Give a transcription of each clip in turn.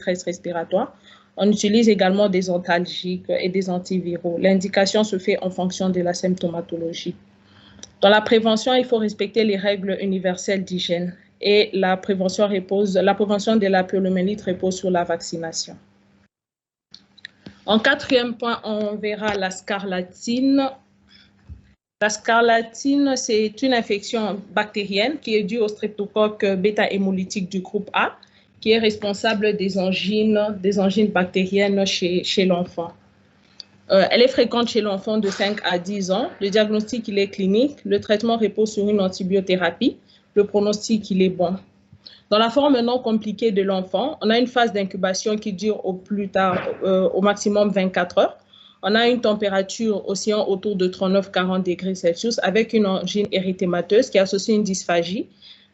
détresse respiratoire. On utilise également des antalgiques et des antiviraux. L'indication se fait en fonction de la symptomatologie. Dans la prévention, il faut respecter les règles universelles d'hygiène et la prévention de la poliomyélite repose sur la vaccination. En quatrième point, on verra la scarlatine. La scarlatine, c'est une infection bactérienne qui est due au streptocoque bêta-hémolytique du groupe A, qui est responsable des angines bactériennes chez l'enfant. Elle est fréquente chez l'enfant de 5 à 10 ans. Le diagnostic, il est clinique. Le traitement repose sur une antibiothérapie. Le pronostic, il est bon. Dans la forme non compliquée de l'enfant, on a une phase d'incubation qui dure au maximum 24 heures. On a une température oscillant autour de 39-40 degrés Celsius avec une angine érythémateuse qui associe une dysphagie,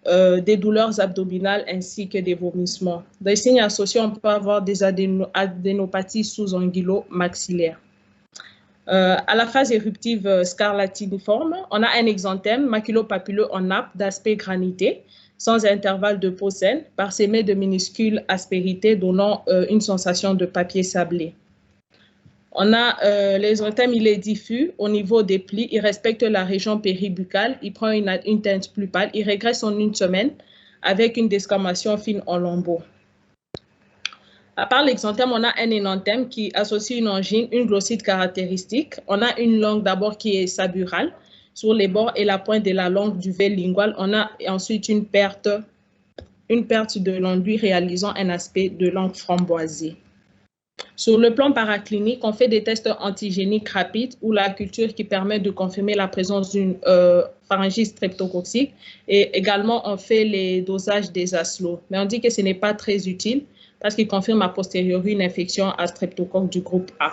des douleurs abdominales ainsi que des vomissements. Dans les signes associés, on peut avoir des adénopathies sous-anguilo-maxillaires. À la phase éruptive scarlatiniforme, on a un exanthème maculopapuleux en nappe d'aspect granité, sans intervalle de peau saine, parsemé de minuscules aspérités donnant une sensation de papier sablé. On a l'exanthème, il est diffus au niveau des plis, il respecte la région péribuccale, il prend une teinte plus pâle, il régresse en une semaine avec une desquamation fine en lambeaux. À part l'exanthème, on a un énanthème qui associe une angine, une glossite caractéristique. On a une langue d'abord qui est saburale sur les bords et la pointe de la langue du vel lingual. On a ensuite une perte de l'enduit réalisant un aspect de langue framboisée. Sur le plan paraclinique, on fait des tests antigéniques rapides ou la culture qui permet de confirmer la présence d'une pharyngite streptococcique et également on fait les dosages des ASLO. Mais on dit que ce n'est pas très utile parce qu'il confirme a posteriori une infection à streptocoque du groupe A.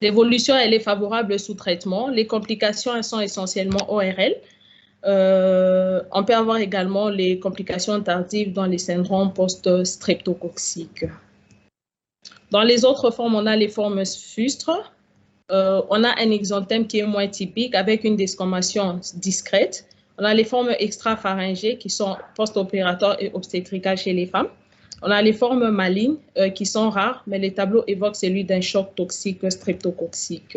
L'évolution, elle est favorable sous traitement. Les complications, elles sont essentiellement ORL. On peut avoir également les complications tardives dans les syndromes post-streptococciques. Dans les autres formes, on a les formes fustres. On a un exanthème qui est moins typique avec une desquamation discrète. On a les formes extrapharyngées qui sont post-opératoires et obstétricales chez les femmes. On a les formes malignes qui sont rares, mais les tableaux évoquent celui d'un choc toxique streptococcique.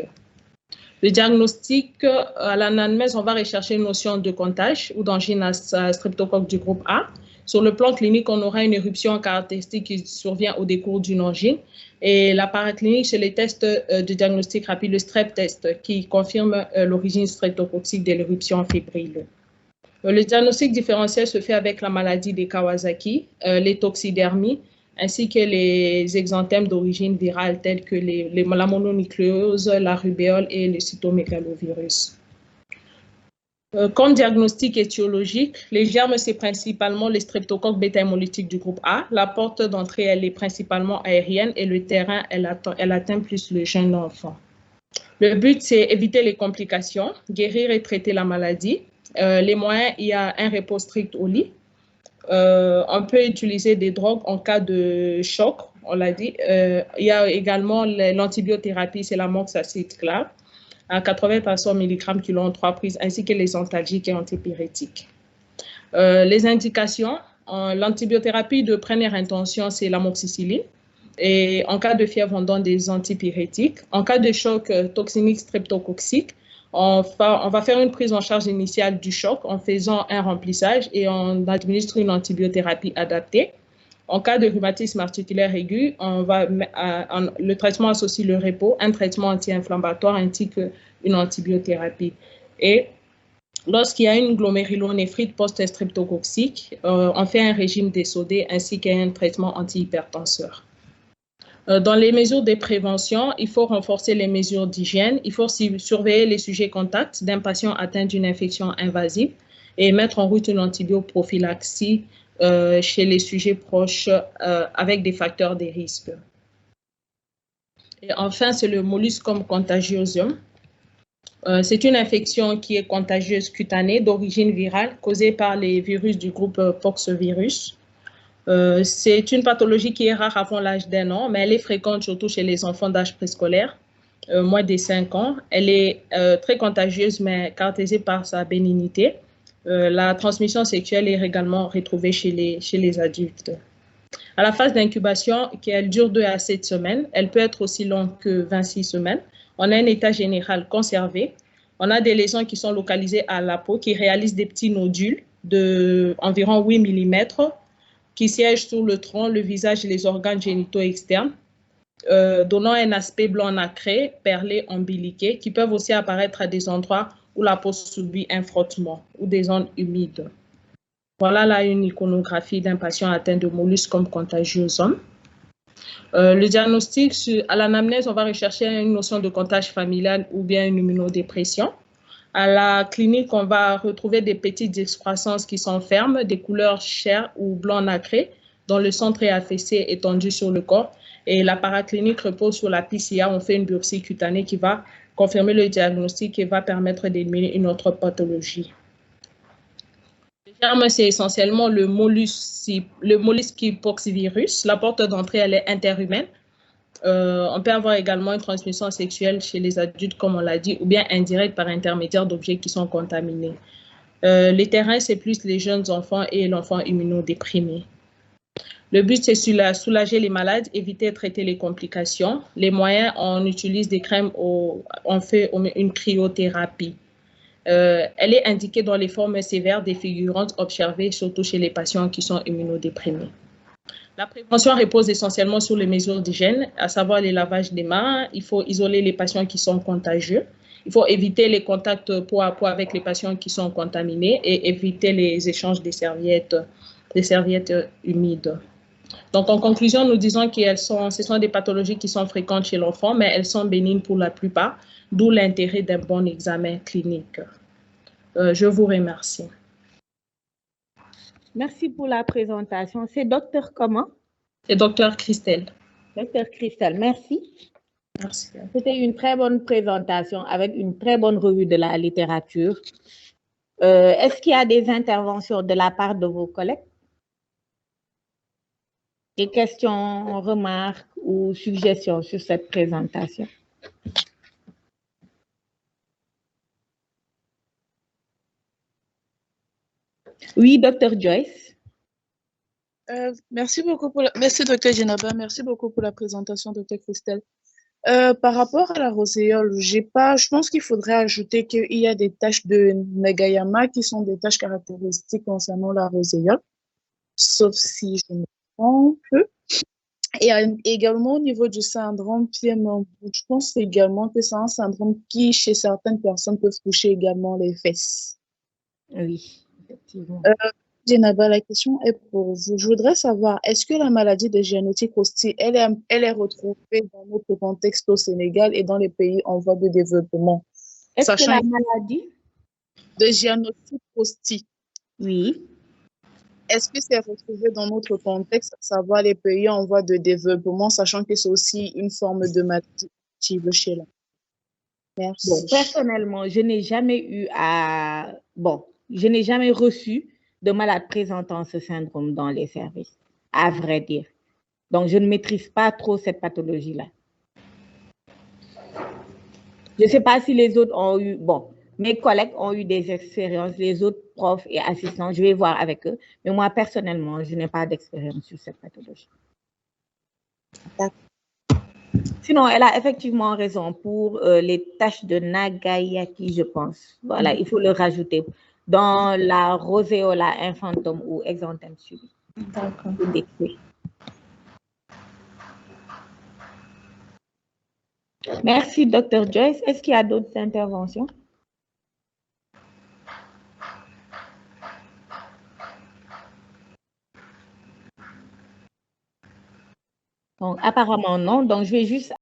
Le diagnostic, à l'anamnèse, on va rechercher une notion de contagion ou d'angine à streptocoque du groupe A. Sur le plan clinique, on aura une éruption caractéristique qui survient au décours d'une angine. Et la paraclinique, c'est les tests de diagnostic rapide, le strep test, qui confirme l'origine streptococcique de l'éruption fébrile. Le diagnostic différentiel se fait avec la maladie des Kawasaki, les toxidermies, ainsi que les exanthèmes d'origine virale tels que la mononucléose, la rubéole et le cytomégalovirus. Comme diagnostic étiologique, les germes, c'est principalement les streptocoques bêta-hémolytiques du groupe A. La porte d'entrée, elle est principalement aérienne et le terrain, elle atteint plus le jeune enfant. Le but, c'est éviter les complications, guérir et traiter la maladie. Les moyens, il y a un repos strict au lit. On peut utiliser des drogues en cas de choc, on l'a dit. Il y a également l'antibiothérapie, c'est l'amoxicillin clave, à 80 à 100 mg kilo en 3 prises, ainsi que les antalgiques et antipyrétiques. Les indications, l'antibiothérapie de première intention, c'est l'amoxicilline. Et en cas de fièvre, on donne des antipyrétiques. En cas de choc toxinique streptococcique, on va faire une prise en charge initiale du choc en faisant un remplissage et on administre une antibiothérapie adaptée. En cas de rhumatisme articulaire aigu, le traitement associe le repos, un traitement anti-inflammatoire ainsi qu'une antibiothérapie. Et lorsqu'il y a une glomérulonéphrite post-streptococcique, on fait un régime désodé ainsi qu'un traitement antihypertenseur. Dans les mesures de prévention, il faut renforcer les mesures d'hygiène, il faut surveiller les sujets contacts d'un patient atteint d'une infection invasive et mettre en route une antibioprophylaxie chez les sujets proches avec des facteurs de risque. Et enfin, c'est le molluscum contagiosum. C'est une infection qui est contagieuse cutanée d'origine virale causée par les virus du groupe poxvirus. C'est une pathologie qui est rare avant l'âge d'1 an, mais elle est fréquente surtout chez les enfants d'âge préscolaire, moins de 5 ans. Elle est très contagieuse, mais caractérisée par sa bénignité. La transmission sexuelle est également retrouvée chez les adultes. À la phase d'incubation, elle dure 2 à 7 semaines. Elle peut être aussi longue que 26 semaines. On a un état général conservé. On a des lésions qui sont localisées à la peau, qui réalisent des petits nodules d'environ 8 mm, qui siègent sur le tronc, le visage et les organes génitaux externes, donnant un aspect blanc nacré, perlé, ombiliqué, qui peuvent aussi apparaître à des endroits où la peau subit un frottement ou des zones humides. Voilà là une iconographie d'un patient atteint de molluscum contagiosum. Le diagnostic, à l'anamnèse, on va rechercher une notion de contagion familial ou bien une immunodépression. À la clinique, on va retrouver des petites excroissances qui sont fermes, des couleurs chair ou blanc nacré, dont le centre est affaissé, étendu sur le corps. Et la paraclinique repose sur la PCA. On fait une biopsie cutanée qui va confirmer le diagnostic et va permettre d'éliminer une autre pathologie. Le germe, c'est essentiellement le mollusquipoxvirus. La porte d'entrée, elle est interhumaine. On peut avoir également une transmission sexuelle chez les adultes, comme on l'a dit, ou bien indirecte par intermédiaire d'objets qui sont contaminés. Les terrains, c'est plus les jeunes enfants et l'enfant immunodéprimé. Le but, c'est soulager les malades, éviter et traiter les complications. Les moyens, on utilise des crèmes, on fait une cryothérapie. Elle est indiquée dans les formes sévères défigurantes observées, surtout chez les patients qui sont immunodéprimés. La prévention repose essentiellement sur les mesures d'hygiène, à savoir les lavages des mains. Il faut isoler les patients qui sont contagieux. Il faut éviter les contacts peau à peau avec les patients qui sont contaminés et éviter les échanges des serviettes humides. Donc, en conclusion, nous disons que ce sont des pathologies qui sont fréquentes chez l'enfant, mais elles sont bénignes pour la plupart, d'où l'intérêt d'un bon examen clinique. Je vous remercie. Merci pour la présentation. C'est docteur comment? C'est docteur Christelle. Docteur Christelle, merci. Merci. C'était une très bonne présentation avec une très bonne revue de la littérature. Est-ce qu'il y a des interventions de la part de vos collègues? Des questions, remarques ou suggestions sur cette présentation? Oui, docteur Joyce. Merci beaucoup merci, docteur Djenaba. Merci beaucoup pour la présentation, docteur Christelle. Par rapport à la roséole, je pense qu'il faudrait ajouter qu'il y a des taches de Nagayama qui sont des taches caractéristiques concernant la roséole, sauf si je me trompe. Et également au niveau du syndrome Pierre-Mambou, je pense également que c'est un syndrome qui, chez certaines personnes, peut toucher également les fesses. Oui, effectivement. Djenaba, la question est pour vous. Je voudrais savoir, est-ce que la maladie de Gianotti-Costi, elle est retrouvée dans notre contexte au Sénégal et dans les pays en voie de développement? Est-ce que la maladie de Gianotti-Costi, oui, est-ce que c'est retrouvé dans notre contexte, à savoir les pays en voie de développement, sachant que c'est aussi une forme de maladie active chez l'homme? Merci. Bon, personnellement, je n'ai jamais je n'ai jamais reçu de malade présentant ce syndrome dans les services, à vrai dire. Donc, je ne maîtrise pas trop cette pathologie-là. Je ne sais pas si les autres ont eu, mes collègues ont eu des expériences, les autres profs et assistants, je vais voir avec eux. Mais moi, personnellement, je n'ai pas d'expérience sur cette pathologie. Sinon, elle a effectivement raison pour les taches de Nagayaki, je pense. Voilà, il faut le rajouter dans la roséola infantum ou exanthème subi. D'accord. Merci, Dr. Joyce. Est-ce qu'il y a d'autres interventions? Donc, apparemment non. Donc, je vais juste